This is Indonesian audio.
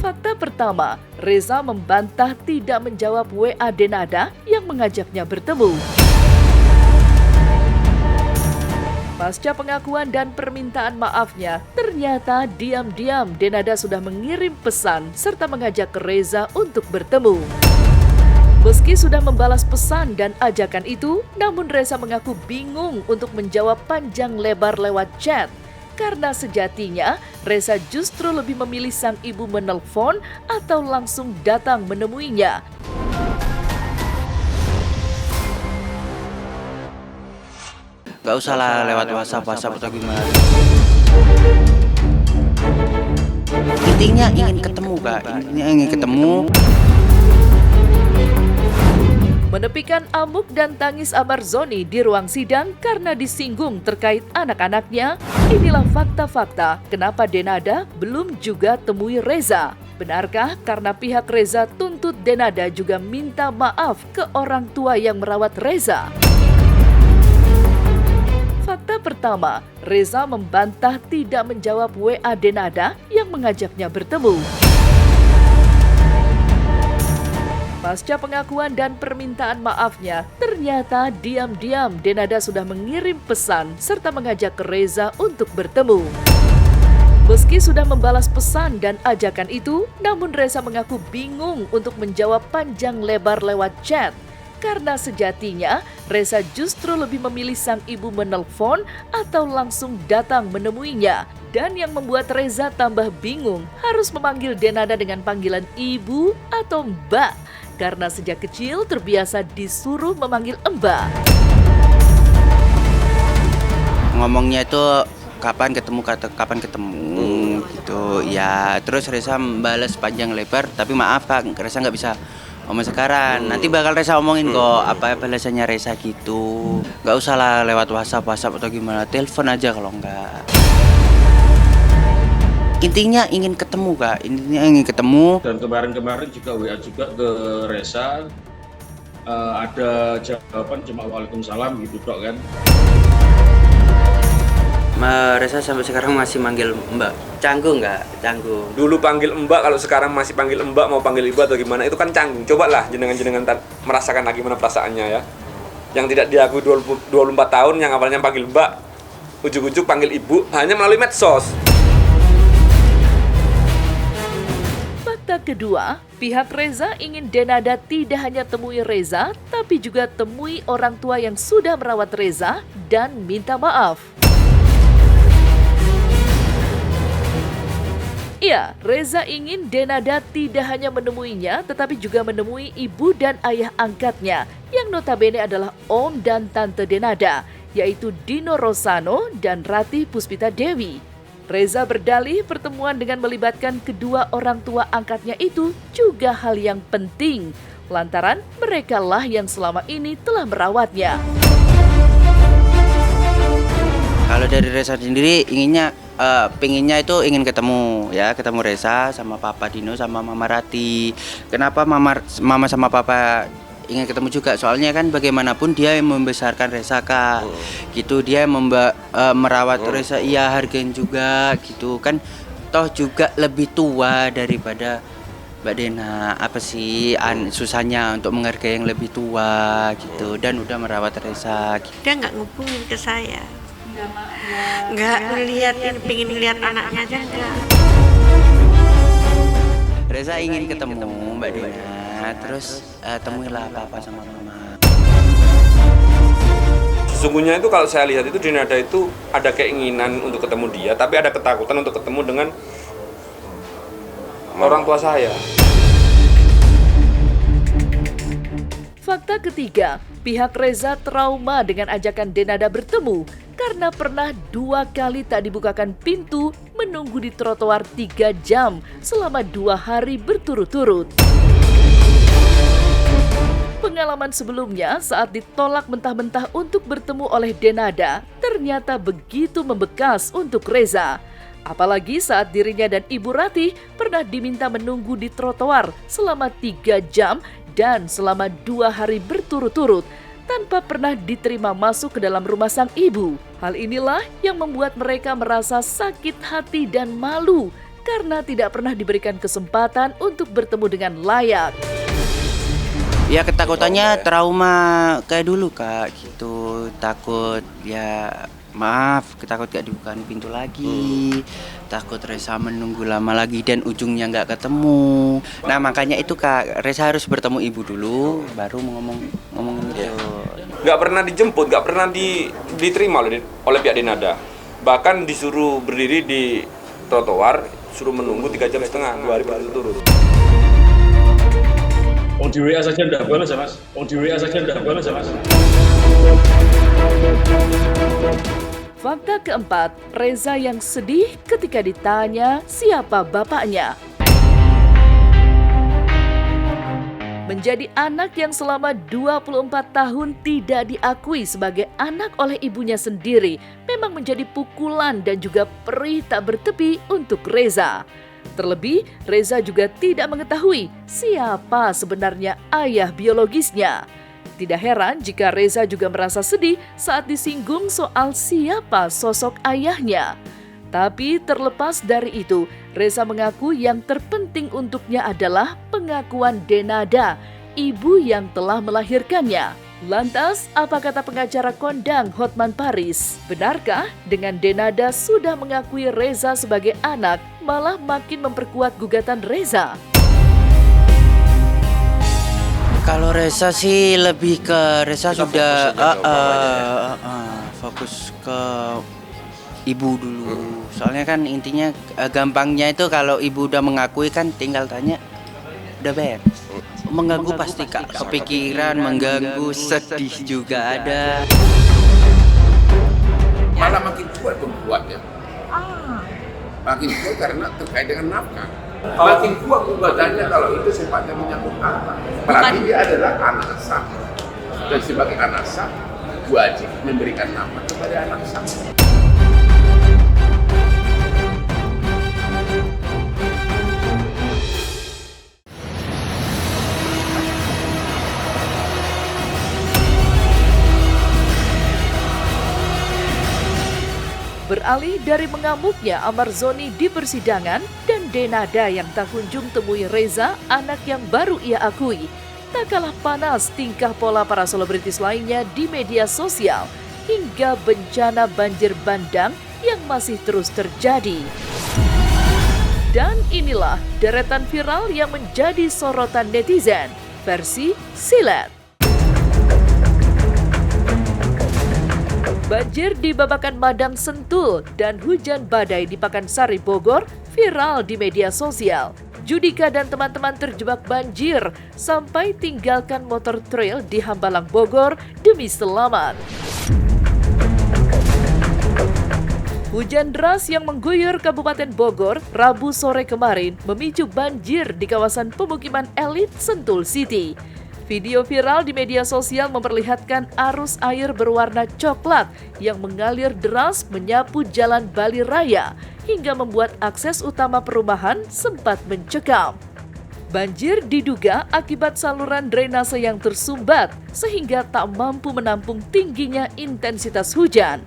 Fakta pertama, Reza membantah tidak menjawab WA Denada yang mengajaknya bertemu. Pasca pengakuan dan permintaan maafnya, ternyata diam-diam Denada sudah mengirim pesan serta mengajak Reza untuk bertemu. Meski sudah membalas pesan dan ajakan itu, namun Reza mengaku bingung untuk menjawab panjang lebar lewat chat. Karena sejatinya, Reza justru lebih memilih sang ibu menelpon atau langsung datang menemuinya. Gak usah lah lewat WhatsApp atau gimana. Intinya ingin ketemu, Kak. Intinya ingin ketemu. Menepikan amuk dan tangis Amar Zoni di ruang sidang karena disinggung terkait anak-anaknya, inilah fakta-fakta kenapa Denada belum juga temui Reza. Benarkah karena pihak Reza tuntut Denada juga minta maaf ke orang tua yang merawat Reza? Fakta pertama, Reza membantah tidak menjawab WA Denada yang mengajaknya bertemu. Pasca pengakuan dan permintaan maafnya, ternyata diam-diam Denada sudah mengirim pesan serta mengajak Reza untuk bertemu. Meski sudah membalas pesan dan ajakan itu, namun Reza mengaku bingung untuk menjawab panjang lebar lewat chat. Karena sejatinya, Reza justru lebih memilih sang ibu menelpon atau langsung datang menemuinya. Dan yang membuat Reza tambah bingung harus memanggil Denada dengan panggilan ibu atau mbak. Karena sejak kecil terbiasa disuruh memanggil mbak. Ngomongnya itu kapan ketemu gitu ya. Terus Reza balas panjang lebar, tapi maaf Kak, Reza nggak bisa ngomong sekarang. Nanti bakal Reza omongin kok apa balasannya Reza gitu. Nggak usah lah lewat WhatsApp atau gimana. Telepon aja kalau nggak. Intinya ingin ketemu, Kak. Intinya ingin ketemu. Dan kemarin juga WA juga ke Reza, ada jawaban cuma waalaikumsalam gitu dok kan. Reza sampai sekarang masih manggil Mbak. Canggung nggak? Canggung. Dulu panggil Mbak, kalau sekarang masih panggil Mbak, mau panggil Ibu atau gimana, itu kan canggung. Cobalah jenengan merasakan lagi gimana perasaannya ya. Yang tidak diakui 24 tahun, yang awalnya panggil Mbak, ujuk-ujuk panggil Ibu, hanya melalui medsos. Fakta kedua, pihak Reza ingin Denada tidak hanya temui Reza, tapi juga temui orang tua yang sudah merawat Reza dan minta maaf. Ya, Reza ingin Denada tidak hanya menemuinya, tetapi juga menemui ibu dan ayah angkatnya, yang notabene adalah om dan tante Denada, yaitu Dino Rosano dan Ratih Puspita Dewi. Reza berdalih pertemuan dengan melibatkan kedua orang tua angkatnya itu juga hal yang penting, lantaran merekalah yang selama ini telah merawatnya. Kalau dari Reza sendiri pengennya itu ingin ketemu Reza sama Papa Dino sama Mama Rati. Kenapa Mama sama Papa ingin ketemu juga? Soalnya kan bagaimanapun dia yang membesarkan Reza Kak. Gitu dia merawat Reza, iya hargain juga gitu kan. Toh juga lebih tua daripada Mbak Dena. Apa sih susahnya untuk menghargai yang lebih tua gitu dan udah merawat Reza. Dia nggak ngubungin ke saya. Nggak ngeliatin, pengen ngeliat anaknya aja enggak. Reza ingin ketemu Mbak Dena. Terus temuilah Papa sama Mama. Sesungguhnya itu kalau saya lihat itu Denada itu ada keinginan untuk ketemu dia, tapi ada ketakutan untuk ketemu dengan orang tua saya. Fakta ketiga, pihak Reza trauma dengan ajakan Denada bertemu karena pernah 2 kali tak dibukakan pintu menunggu di trotoar 3 jam selama 2 hari berturut-turut. Pengalaman sebelumnya saat ditolak mentah-mentah untuk bertemu oleh Denada ternyata begitu membekas untuk Reza. Apalagi saat dirinya dan Ibu Ratih pernah diminta menunggu di trotoar selama 3 jam dan selama 2 hari berturut-turut tanpa pernah diterima masuk ke dalam rumah sang ibu. Hal inilah yang membuat mereka merasa sakit hati dan malu karena tidak pernah diberikan kesempatan untuk bertemu dengan layak. Ya ketakutannya trauma kayak dulu Kak, gitu. Takut ya takut gak dibukain pintu lagi, takut Reza menunggu lama lagi dan ujungnya nggak ketemu. Nah makanya itu Kak, Reza harus bertemu ibu dulu, baru ngomong itu. Nggak pernah dijemput, nggak pernah diterima oleh pihak Denada. Bahkan disuruh berdiri di trotoar, suruh menunggu 3,5 jam, 2 hari baru turun. Di WA saja udah balas ya Mas. Di WA saja udah balas ya Mas. Fakta keempat, Reza yang sedih ketika ditanya siapa bapaknya. Menjadi anak yang selama 24 tahun tidak diakui sebagai anak oleh ibunya sendiri memang menjadi pukulan dan juga perih tak bertepi untuk Reza. Terlebih, Reza juga tidak mengetahui siapa sebenarnya ayah biologisnya. Tidak heran jika Reza juga merasa sedih saat disinggung soal siapa sosok ayahnya. Tapi terlepas dari itu, Reza mengaku yang terpenting untuknya adalah pengakuan Denada, ibu yang telah melahirkannya. Lantas, apa kata pengacara kondang Hotman Paris? Benarkah dengan Denada sudah mengakui Reza sebagai anak, malah makin memperkuat gugatan Reza? Kalau Reza sih lebih ke Reza sudah fokus ke ibu dulu. Soalnya kan intinya gampangnya itu kalau ibu udah mengakui kan tinggal tanya udah beres. Mengganggu pasti Kak, kepikiran, mengganggu, sedih juga ada. Malah makin kuat pembuatnya. Makin kuat karena terkait dengan nafkah. Makin kuat gugatannya kalau itu sifatnya menyangkut harta. Berarti dia adalah anak sah. Dan sebagai anak sah, wajib memberikan nafkah kepada anak sah. Beralih dari mengamuknya Amar Zoni di persidangan dan Denada yang tak kunjung temui Reza, anak yang baru ia akui, tak kalah panas tingkah pola para selebritis lainnya di media sosial hingga bencana banjir bandang yang masih terus terjadi. Dan inilah deretan viral yang menjadi sorotan netizen versi Silet. Banjir di Babakan Madang Sentul dan hujan badai di Pakansari Bogor viral di media sosial. Judika dan teman-teman terjebak banjir sampai tinggalkan motor trail di Hambalang Bogor demi selamat. Hujan deras yang mengguyur Kabupaten Bogor Rabu sore kemarin memicu banjir di kawasan pemukiman elit Sentul City. Video viral di media sosial memperlihatkan arus air berwarna coklat yang mengalir deras menyapu jalan Bali Raya hingga membuat akses utama perumahan sempat mencekam. Banjir diduga akibat saluran drainase yang tersumbat sehingga tak mampu menampung tingginya intensitas hujan.